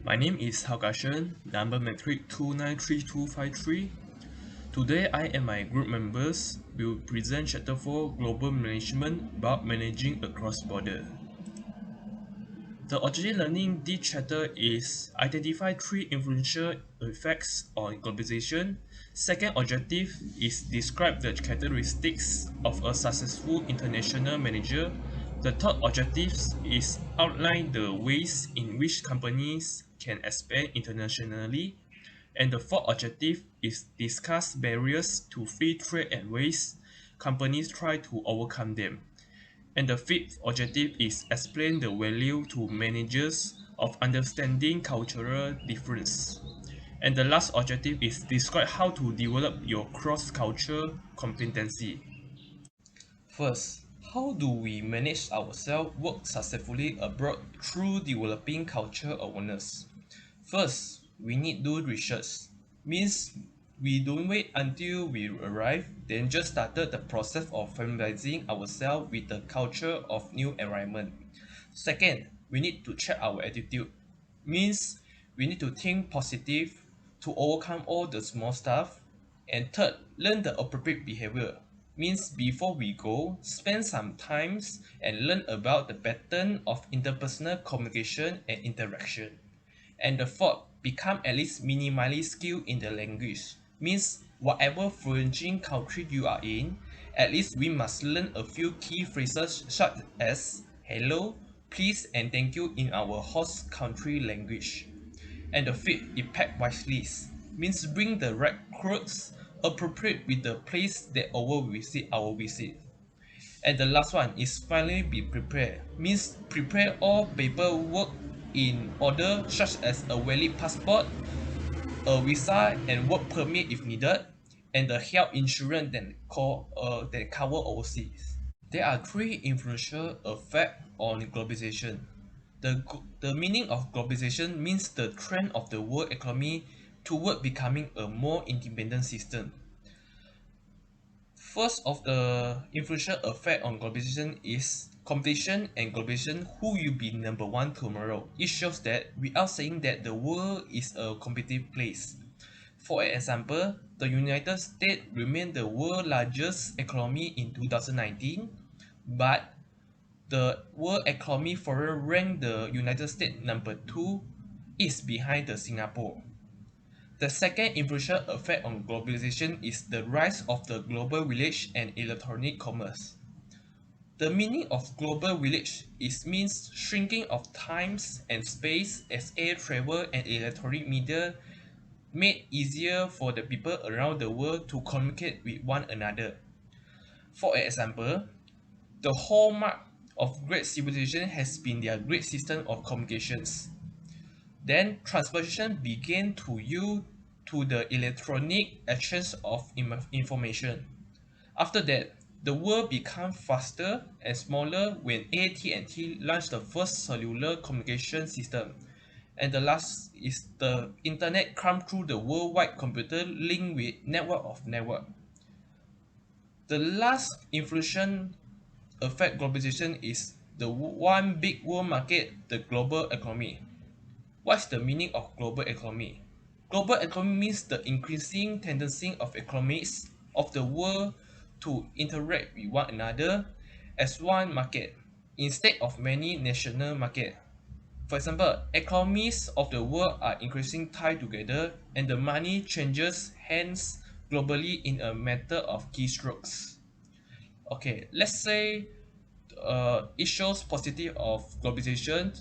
My name is Hao Kashen, number metric 293253. Today I and my group members will present Chapter 4 Global Management about managing across border. The objective learning this chapter is identify three influential effects on globalization. Second objective is describe the characteristics of a successful international manager. The third objective is outline the ways in which companies can expand internationally. And the fourth objective is discuss barriers to free trade and ways companies try to overcome them. And the fifth objective is explain the value to managers of understanding cultural difference. And the last objective is describe how to develop your cross-cultural competency. First, how do we manage ourselves work successfully abroad through developing culture awareness? First, we need to do research. Means we don't wait until we arrive, then just started the process of familiarizing ourselves with the culture of new environment. Second, we need to check our attitude. Means we need to think positive to overcome all the small stuff. And third, learn the appropriate behavior. Means before we go, spend some times and learn about the pattern of interpersonal communication and interaction. And the fourth, become at least minimally skilled in the language. Means whatever foreign country you are in, at least we must learn a few key phrases such as hello, please and thank you in our host country language. And the fifth, impact wisely. Means bring the right clothes appropriate with the place that our visit. And the last one is finally be prepared. Means prepare all paperwork in order such as a valid passport, a visa and work permit if needed, and the health insurance that cover overseas. There are three influential effects on globalization. The meaning of globalization means the trend of the world economy toward becoming a more independent system. First of the influential effect on globalization is competition and globalization who will be number one tomorrow. It shows that we are saying that the world is a competitive place. For example, the United States remained the world's largest economy in 2019, but the World Economic Forum ranked the United States number 2 is behind the Singapore. The second influential effect on globalization is the rise of the global village and electronic commerce. The meaning of global village is means shrinking of times and space as air travel and electronic media made easier for the people around the world to communicate with one another. For example, the hallmark of great civilization has been their great system of communications. Then transportation began to use to the electronic exchange of information. After that, the world became faster and smaller when AT&T launched the first cellular communication system. And the last is the internet come through the worldwide computer link with network of network. The last inflation affect globalization is the one big world market, the global economy. What's the meaning of global economy? Global economy means the increasing tendency of economies of the world to interact with one another as one market instead of many national markets. For example, economies of the world are increasing tied together and the money changes hands globally in a matter of keystrokes. Okay, let's say it shows positive of globalization,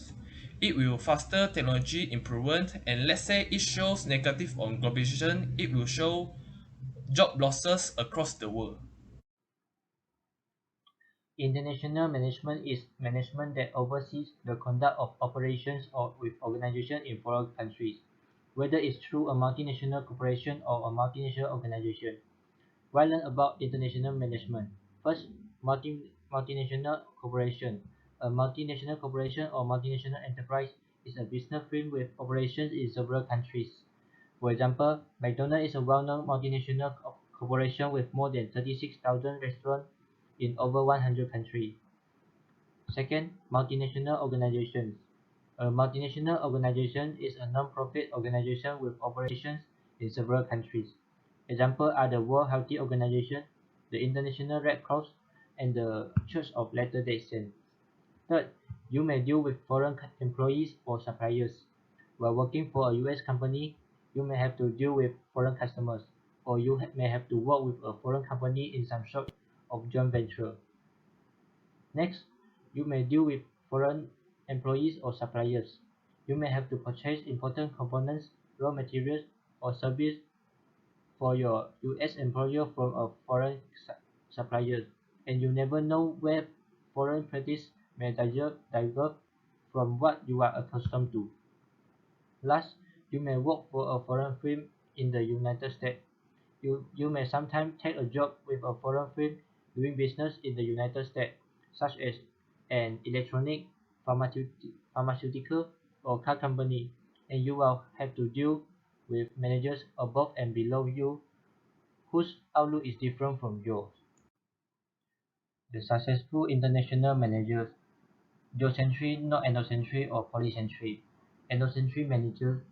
it will faster technology improvement, and let's say it shows negative on globalization, it will show job losses across the world. International management is management that oversees the conduct of operations or with organizations in foreign countries, whether it's through a multinational corporation or a multinational organization. Why learn about international management? First, multinational corporation. A multinational corporation or multinational enterprise is a business firm with operations in several countries. For example, McDonald's is a well-known multinational corporation with more than 36,000 restaurants in over 100 countries. Second, multinational organizations. A multinational organization is a non-profit organization with operations in several countries. Examples are the World Health Organization, the International Red Cross, and the Church of Latter-day Saints. Third, you may deal with foreign employees or suppliers. While working for a US company, you may have to deal with foreign customers, or you may have to work with a foreign company in some sort of joint venture. Next, you may deal with foreign employees or suppliers. You may have to purchase important components, raw materials, or service for your US employer from a foreign supplier, and you never know where foreign practice may diverge from what you are accustomed to. Last, you may work for a foreign firm in the United States. You may sometimes take a job with a foreign firm doing business in the United States, such as an electronic, pharmaceutical, or car company, and you will have to deal with managers above and below you whose outlook is different from yours. The successful international managers, geocentric, not ethnocentric or polycentric. Ethnocentric managers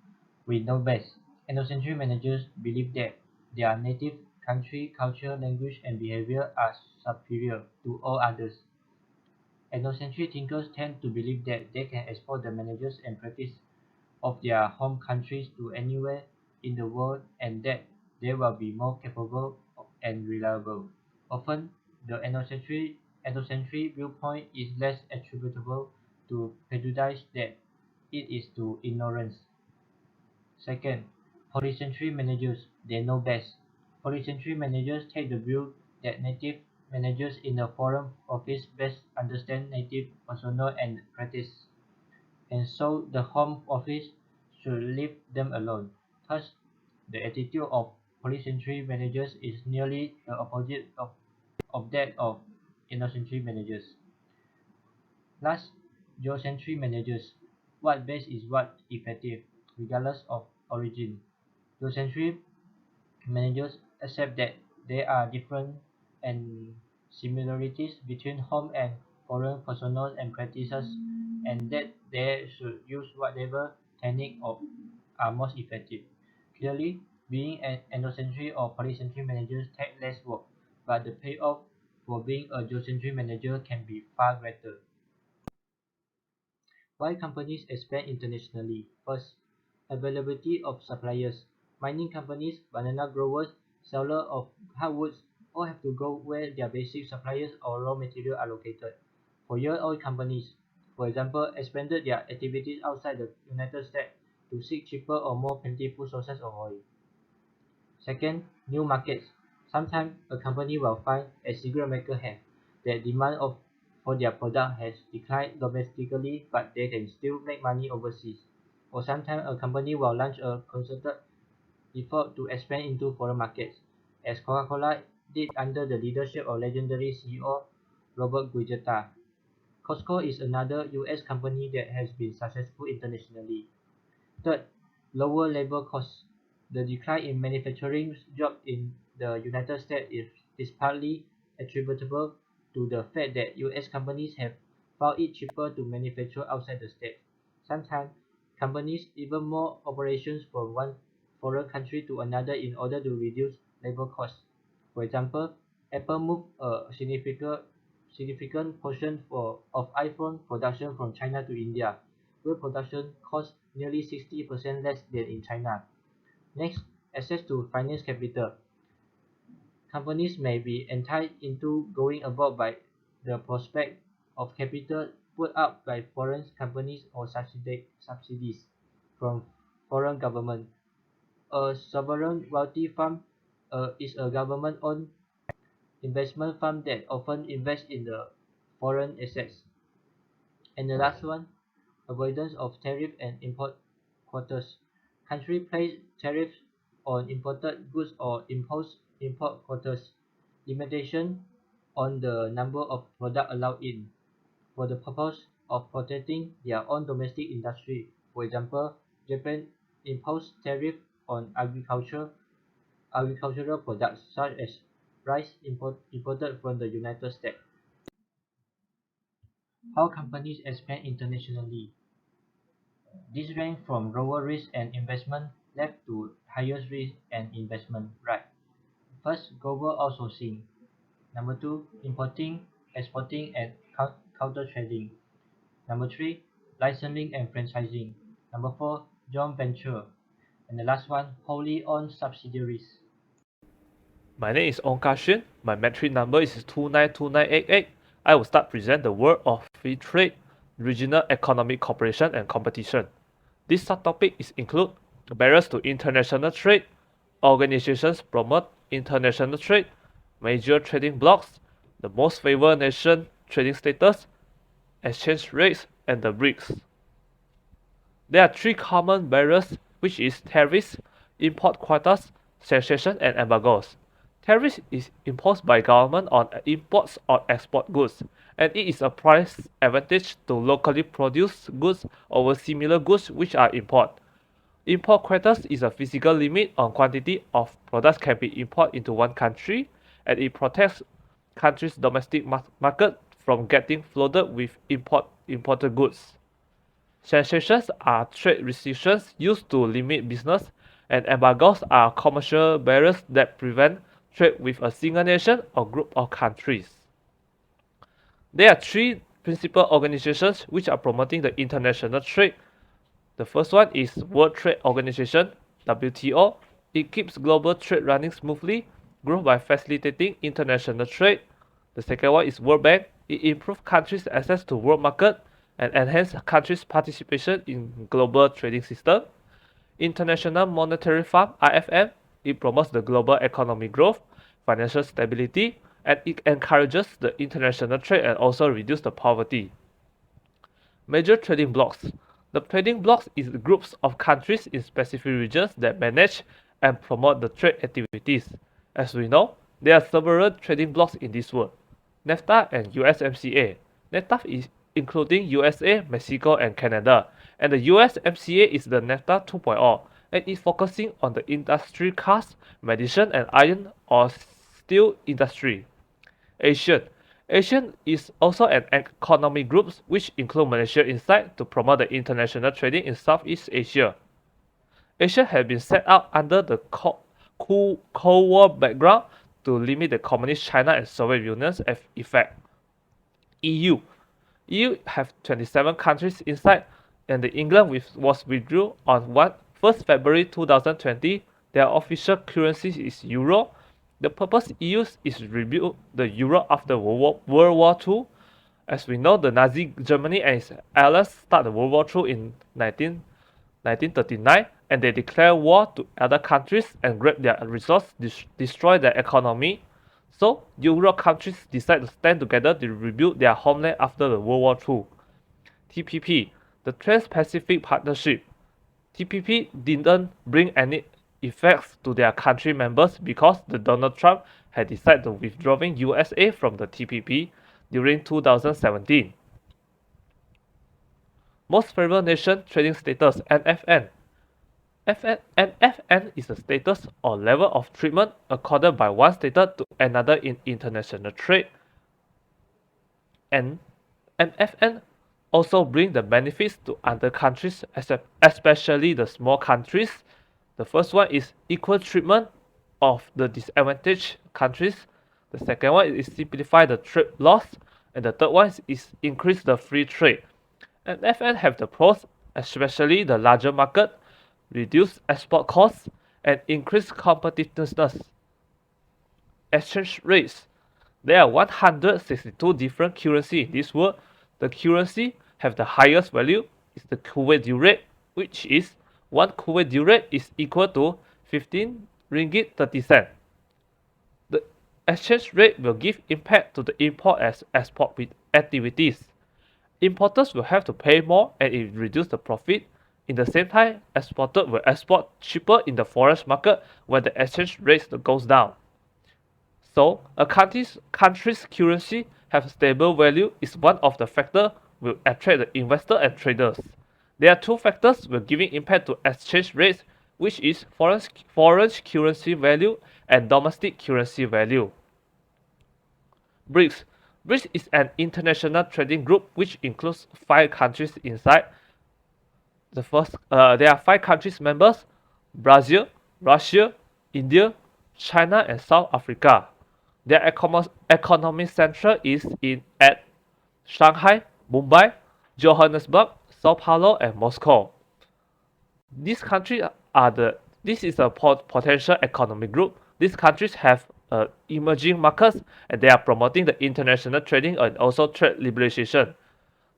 we know best. Ethnocentric managers believe that their native country, culture, language, and behavior are superior to all others. Ethnocentric thinkers tend to believe that they can export the managers and practice of their home countries to anywhere in the world and that they will be more capable and reliable. Often, the ethnocentric viewpoint is less attributable to prejudice than it is to ignorance. Second, polycentric managers, they know best. Polycentric managers take the view that native managers in the foreign office best understand native personnel and practice, and so the home office should leave them alone. Thus, the attitude of polycentric managers is nearly the opposite of that of ethnocentric managers. Last, geocentric managers. What best is what effective, regardless of origin. Geocentric managers accept that there are different and similarities between home and foreign personnel and practices, and that they should use whatever technique are most effective. Clearly, being an ethnocentric or polycentric manager takes less work, but the payoff for being a geocentric manager can be far greater. Why companies expand internationally? First, availability of suppliers. Mining companies, banana growers, sellers of hardwoods all have to go where their basic suppliers or raw material are located. For year oil companies, for example, expanded their activities outside the United States to seek cheaper or more plentiful sources of oil. Second, new markets. Sometimes a company will find, as cigarette makers have, that demand for their product has declined domestically, but they can still make money overseas. Or sometimes a company will launch a concerted effort to expand into foreign markets, as Coca-Cola did under the leadership of legendary CEO Robert Guijata. Costco is another US company that has been successful internationally. Third, lower labor costs. The decline in manufacturing jobs in the United States is partly attributable to the fact that US companies have found it cheaper to manufacture outside the States. Sometimes, companies even move operations from one foreign country to another in order to reduce labor costs. For example, Apple moved a significant portion of iPhone production from China to India, where production costs nearly 60% less than in China. Next, access to finance capital. Companies may be enticed into going abroad by the prospect of capital put up by foreign companies or subsidies from foreign government. A sovereign wealth fund is a government-owned investment fund that often invests in the foreign assets. And the last one, avoidance of tariff and import quotas. Countries place tariffs on imported goods or impose import quotas, limitation on the number of products allowed in, for the purpose of protecting their own domestic industry. For example, Japan imposed tariff on agricultural products such as rice imported from the United States. How companies expand internationally. This range from lower risk and investment left to highest risk and investment right. First, global outsourcing. Number two, importing, exporting, and counter trading. Number three, licensing and franchising. Number four, joint venture. And the last one, wholly owned subsidiaries. My name is Ong Ka Shin. My metric number is 292988. I will start present the world of free trade, regional economic cooperation and competition. This subtopic is include barriers to international trade, organizations promote international trade, major trading blocks, the most favored nation trading status, exchange rates, and the BRICS. There are three common barriers, which is tariffs, import quotas, taxation, and embargoes. Tariffs is imposed by government on imports or export goods, and it is a price advantage to locally produced goods over similar goods which are imported. Import quotas is a physical limit on quantity of products can be imported into one country, and it protects country's domestic market from getting flooded with imported goods. Sanctions are trade restrictions used to limit business, and embargoes are commercial barriers that prevent trade with a single nation or group of countries. There are three principal organizations which are promoting the international trade. The first one is World Trade Organization, WTO. It keeps global trade running smoothly, grows by facilitating international trade. The second one is World Bank. It improves countries' access to world market and enhance countries' participation in global trading system. International Monetary Fund, IFM. It promotes the global economic growth, financial stability, and it encourages the international trade and also reduce the poverty. Major trading blocks. The trading blocks is groups of countries in specific regions that manage and promote the trade activities. As we know, there are several trading blocks in this world. NAFTA and USMCA. NAFTA is including USA, Mexico, and Canada, and the USMCA is the NAFTA 2.0, and is focusing on the industry cars, medicine, and iron or steel industry. Asian. Asian is also an economic group which include Malaysia inside to promote the international trading in Southeast Asia. Asia has been set up under the Cold War background to limit the Communist China and Soviet Union's effect. EU. EU have 27 countries inside, and the England was withdrew on 1st February 2020. Their official currency is Euro. The purpose used is to rebuild the euro after World War II. As we know, the Nazi Germany and its allies started World War II in 1939, and they declared war to other countries and grab their resources, destroy their economy. So, Euro countries decided to stand together to rebuild their homeland after the World War II. TPP, the Trans-Pacific Partnership. TPP didn't bring any effects to their country members because the Donald Trump had decided to withdrawing USA from the TPP during 2017. Most Favored Nation Trading Status (MFN). MFN is a status or level of treatment accorded by one state to another in international trade. And MFN also bring the benefits to other countries, especially the small countries. The first one is equal treatment of the disadvantaged countries. The second one is simplify the trade laws. And the third one is increase the free trade. And FN have the pros, especially the larger market, reduce export costs, and increase competitiveness. Exchange rates. There are 162 different currencies in this world. The currency have the highest value is the Kuwait Dirham, which is 1 Kuwait Dirham is equal to 15 ringgit 30 cents. The exchange rate will give impact to the import as export activities. Importers will have to pay more and it reduce the profit. In the same time, exporters will export cheaper in the foreign market when the exchange rate goes down. So, a country's currency have stable value is one of the factors will attract the investor and traders. There are two factors will giving impact to exchange rates, which is foreign currency value and domestic currency value. BRICS. BRICS is an international trading group which includes 5 countries inside. There are 5 countries members: Brazil, Russia, India, China, and South Africa. Their economic center is in at Shanghai, Mumbai, Johannesburg, Sao Paulo, and Moscow. These countries are the this is a potential economic group. These countries have emerging markets, and they are promoting the international trading and also trade liberalization.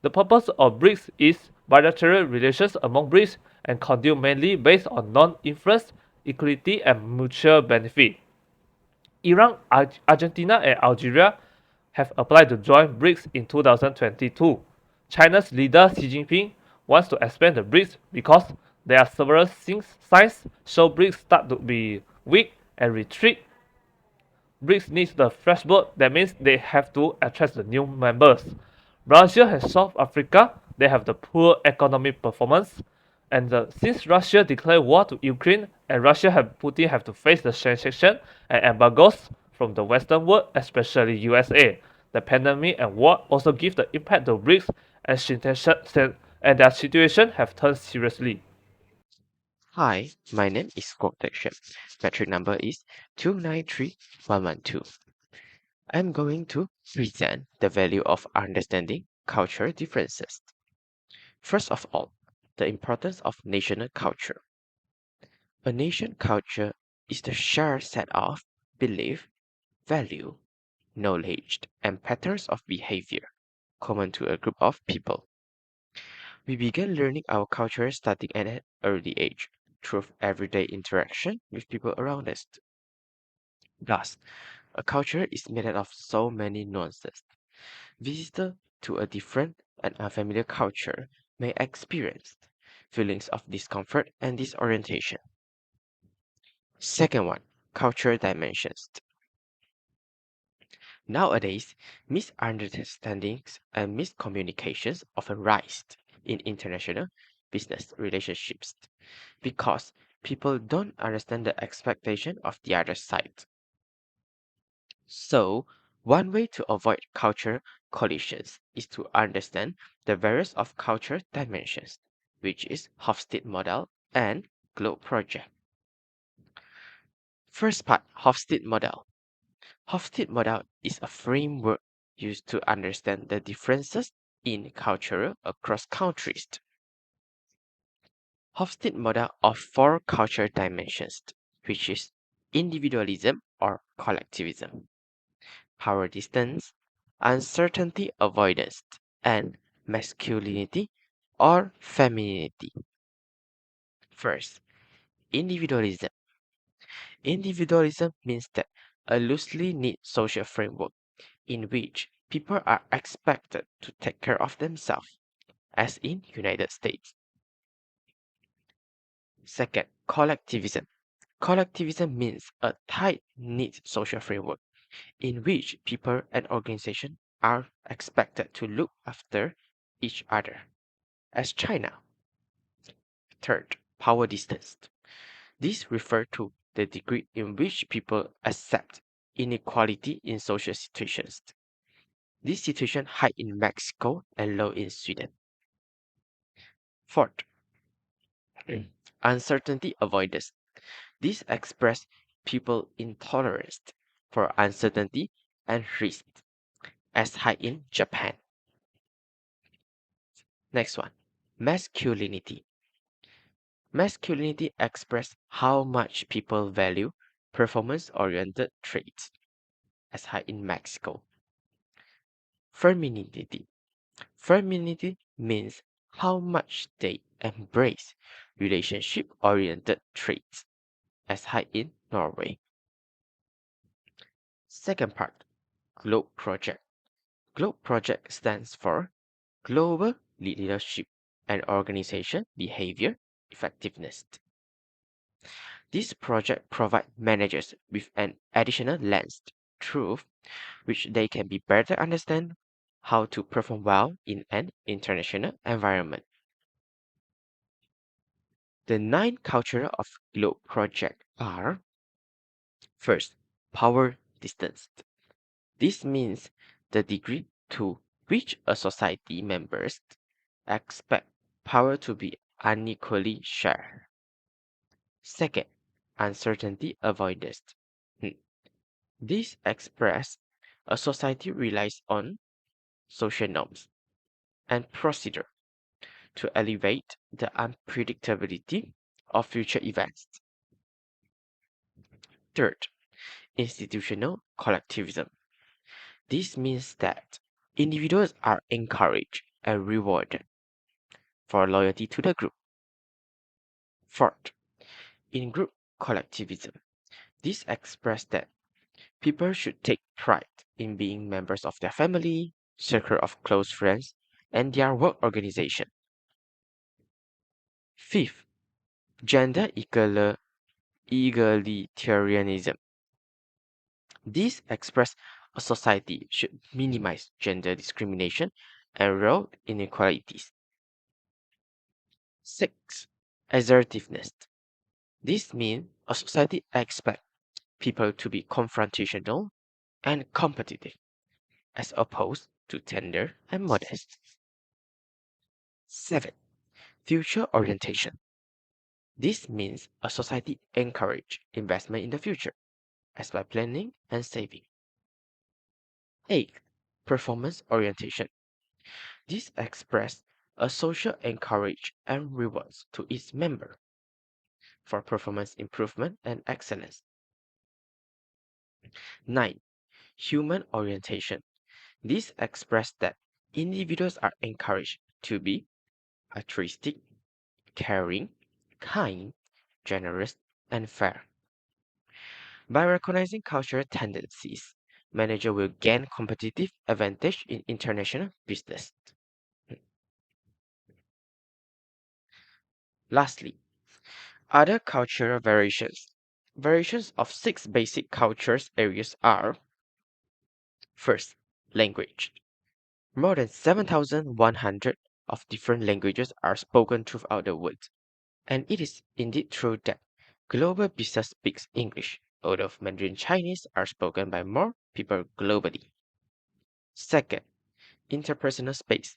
The purpose of BRICS is bilateral relations among BRICS and conduct mainly based on non-influence, equality, and mutual benefit. Iran, Argentina, and Algeria have applied to join BRICS in 2022. China's leader Xi Jinping wants to expand the BRICS because there are several signs show BRICS start to be weak and retreat. BRICS needs the fresh blood. That means they have to attract the new members. Brazil and South Africa, they have the poor economic performance. And since Russia declared war to Ukraine and Putin have to face the sanction and embargoes from the Western world, especially USA, the pandemic and war also give the impact to BRICS and their situation have turned seriously. Hi, my name is Kwok Tek Shep. Metric number is 293112. I'm going to present the value of understanding cultural differences. First of all, the importance of national culture. A nation culture is the shared set of belief, value, knowledge, and patterns of behavior common to a group of people. We began learning our culture starting at an early age through everyday interaction with people around us. Thus, a culture is made up of so many nuances. Visitor to a different and unfamiliar culture may experience feelings of discomfort and disorientation. Second one, cultural dimensions. Nowadays, misunderstandings and miscommunications often rise in international business relationships because people don't understand the expectation of the other side. So, one way to avoid cultural collisions is to understand the various of cultural dimensions, which is Hofstede model and Globe project. First part, Hofstede model. Hofstede model is a framework used to understand the differences in culture across countries. Hofstede model of 4 cultural dimensions, which is individualism or collectivism, power distance, uncertainty avoidance, and masculinity or femininity. First, individualism. Individualism means that a loosely knit social framework in which people are expected to take care of themselves, as in United States. Second, collectivism. Collectivism means a tight-knit social framework in which people and organizations are expected to look after each other, as China. Third, power distance. This refers to the degree in which people accept inequality in social situations. This situation high in Mexico and low in Sweden. Fourth, uncertainty avoidance. This expresses people intolerance for uncertainty and risk, as high in Japan. Next one, masculinity. Masculinity expresses how much people value performance-oriented traits, as high in Mexico. Femininity. Femininity means how much they embrace relationship-oriented traits, as high in Norway. Second part, Globe Project. Globe Project stands for Global Leadership and Organization Behavior Effectiveness. This project provides managers with an additional lens through which they can be better understand how to perform well in an international environment. The 9 cultures of Globe Project are: first, power distance. This means the degree to which a society members expect power to be unequally shared. Second, uncertainty avoidance. This express a society relies on social norms and procedure to elevate the unpredictability of future events. Third, institutional collectivism. This means that individuals are encouraged and rewarded for loyalty to the group. Fourth, in group collectivism, this expresses that people should take pride in being members of their family, circle of close friends, and their work organization. Fifth, gender egalitarianism. This expresses a society should minimize gender discrimination and role inequalities. Six, assertiveness. This means a society expects people to be confrontational and competitive, as opposed to tender and modest. 7. Future orientation. This means a society encourages investment in the future, as by planning and saving. 8. Performance orientation. This expresses a social encourage and rewards to its member for performance improvement and excellence. 9. Human orientation. This expresses that individuals are encouraged to be altruistic, caring, kind, generous, and fair. By recognizing cultural tendencies, manager will gain competitive advantage in international business. Lastly, other cultural variations. Variations of 6 basic cultures areas are: first, language. More than 7,100 of different languages are spoken throughout the world, and it is indeed true that global business speaks English, although Mandarin Chinese are spoken by more people globally. Second, interpersonal space.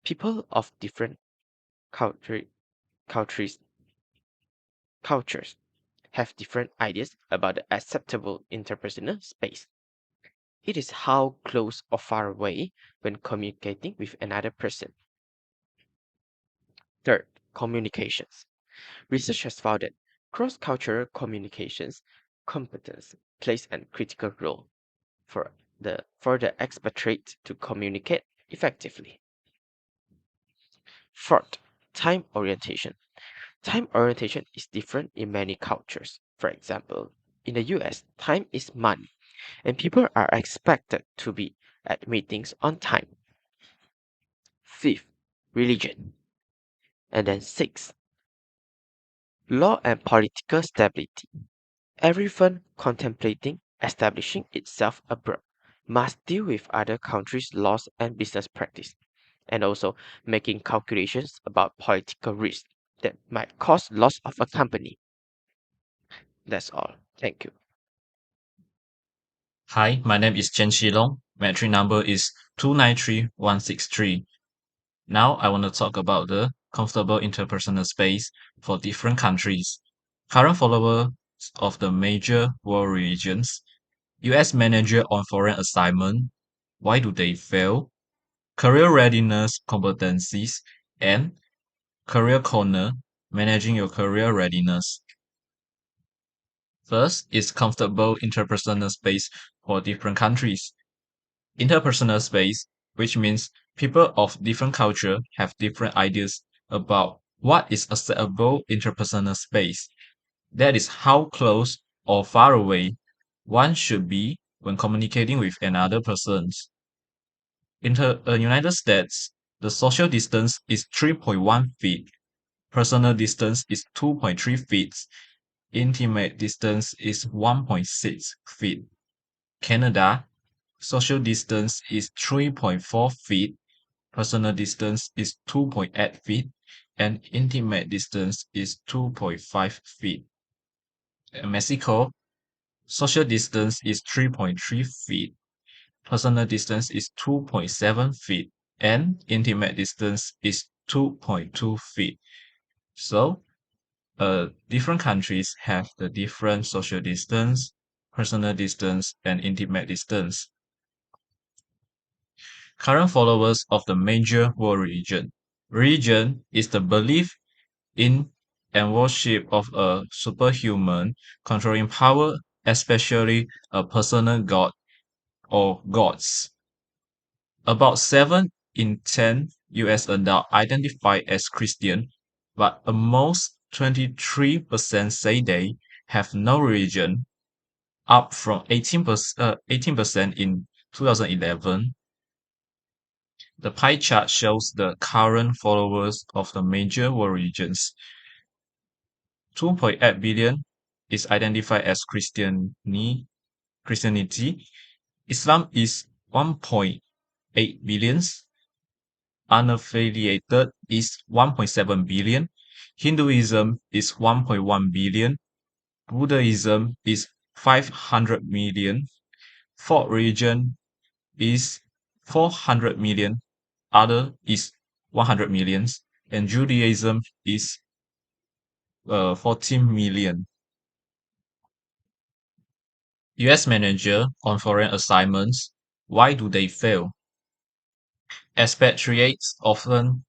People of different cultures have different ideas about the acceptable interpersonal space. It is how close or far away when communicating with another person. Third, communications. Research has found that cross-cultural communications competence plays a critical role for the expatriate to communicate effectively. Fourth, time orientation. Time orientation is different in many cultures. For example, in the US, time is money, and people are expected to be at meetings on time. Fifth, religion. And then sixth, law and political stability. Everyone contemplating establishing itself abroad must deal with other countries' laws and business practice, and also making calculations about political risk that might cause loss of a company. That's all. Thank you. Hi, my name is Chen Shilong. Metric number is 293163. Now I want to talk about the comfortable interpersonal space for different countries. Current followers of the major world religions, US manager on foreign assignment, why do they fail? Career readiness competencies, and career corner, managing your career readiness. First is comfortable interpersonal space for different countries. Interpersonal space, which means people of different culture have different ideas about what is acceptable interpersonal space. That is how close or far away one should be when communicating with another person. In the United States, the social distance is 3.1 feet, personal distance is 2.3 feet, intimate distance is 1.6 feet. Canada, social distance is 3.4 feet, personal distance is 2.8 feet, and intimate distance is 2.5 feet. Mexico, social distance is 3.3 feet, personal distance is 2.7 feet, and intimate distance is 2.2 feet. So, different countries have the different social distance, personal distance, and intimate distance. Current followers of the major world religion. Religion is the belief in and worship of a superhuman controlling power, especially a personal god or gods. About 7 in 10 US adults identify as Christian, but almost 23% say they have no religion, up from 18% in 2011. The pie chart shows the current followers of the major world religions. 2.8 billion is identified as Christianity. Islam is 1.8 billion. Unaffiliated is 1.7 billion. Hinduism is 1.1 billion. Buddhism is 500 million. Fourth religion is 400 million. Other is 100 millions. And Judaism is 14 million. US manager on foreign assignments. Why do they fail? Expatriates often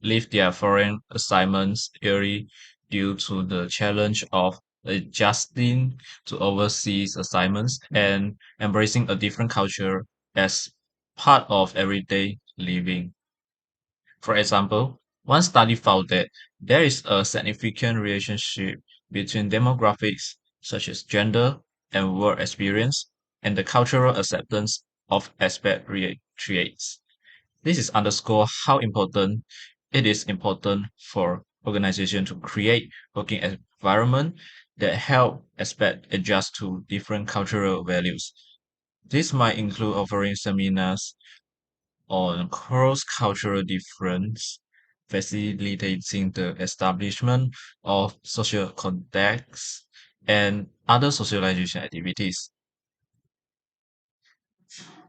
leave their foreign assignments early due to the challenge of adjusting to overseas assignments and embracing a different culture as part of everyday living. For example, one study found that there is a significant relationship between demographics such as gender and work experience and the cultural acceptance of expatriates. This is underscore how important it is important for organization to create working environment that help expat adjust to different cultural values. This might include offering seminars on cross-cultural difference, facilitating the establishment of social contacts, and other socialization activities.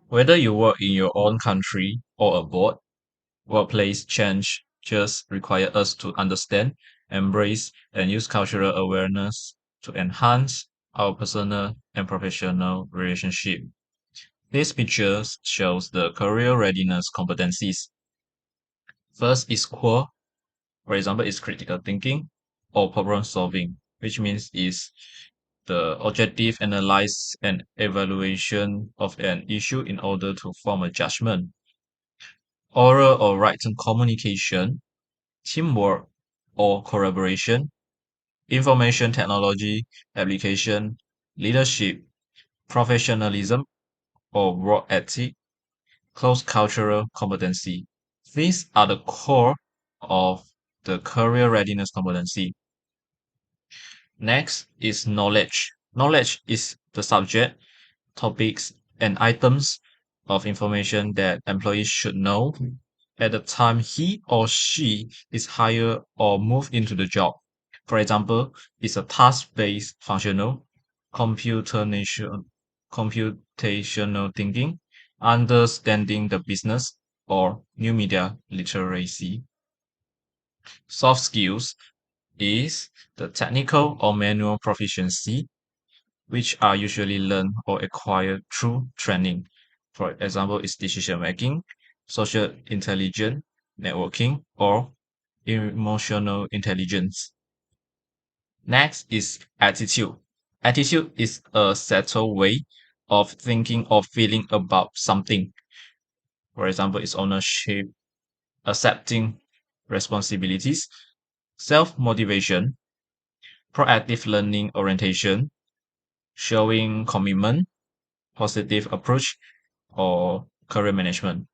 Whether you work in your own country or abroad, workplace change just require us to understand, embrace, and use cultural awareness to enhance our personal and professional relationship. This picture shows the career readiness competencies. First is core, for example, is critical thinking or problem solving, which means is the objective analysis and evaluation of an issue in order to form a judgment. Oral or written communication, teamwork or collaboration, information technology application, leadership, professionalism or work ethic, close cultural competency. These are the core of the career readiness competency. Next is knowledge. Knowledge is the subject, topics, and items of information that employees should know at the time he or she is hired or moved into the job. For example, it's a task-based functional, computational thinking, understanding the business, or new media literacy. Soft skills is the technical or manual proficiency, which are usually learned or acquired through training. For example, is decision making, social intelligence, networking, or emotional intelligence. Next is attitude. Attitude is a settled way of thinking or feeling about something. For example, it's ownership, accepting responsibilities, self-motivation, proactive learning orientation, showing commitment, positive approach, or career management.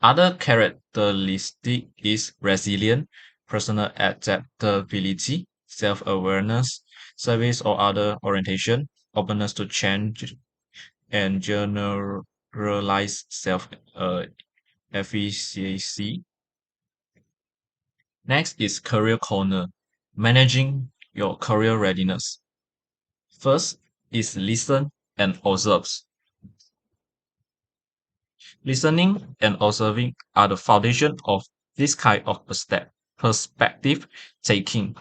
Other characteristic is resilient, personal adaptability, self-awareness, service or other orientation, openness to change, and generalized self-efficacy. Next is career corner, managing your career readiness. First is listen and observe. Listening and observing are the foundation of this kind of a step. perspective taking.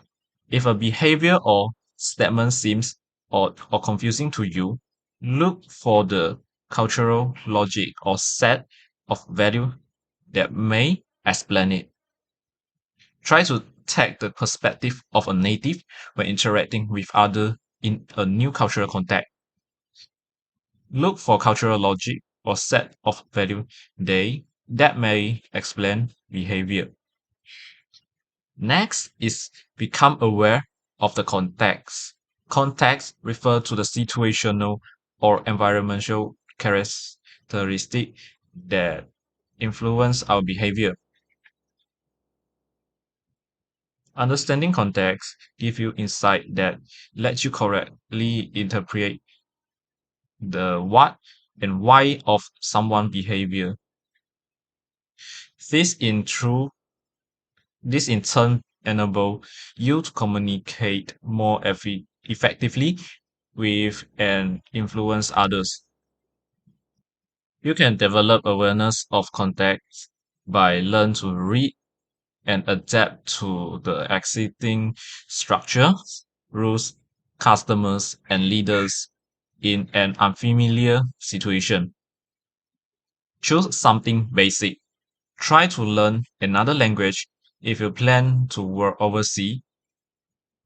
If a behavior or statement seems odd or confusing to you, look for the cultural logic or set of value that may explain it. Try to take the perspective of a native when interacting with others in a new cultural context. Look for cultural logic or set of value that may explain behavior. Next is become aware of the context. Context refer to the situational or environmental characteristic that influence our behavior. Understanding context give you insight that lets you correctly interpret the what and why of someone's behavior. This in turn enable you to communicate more effectively with and influence others. You can develop awareness of context by learn to read and adapt to the existing structure, rules, customers, and leaders in an unfamiliar situation. Choose something basic. Try to learn another language if you plan to work overseas.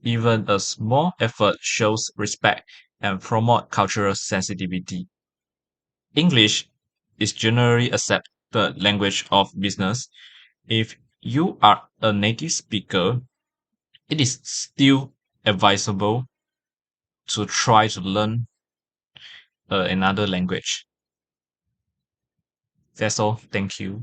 Even a small effort shows respect and promote cultural sensitivity. English is generally accepted language of business. If you are a native speaker, it is still advisable to try to learn another language. That's all. Thank you.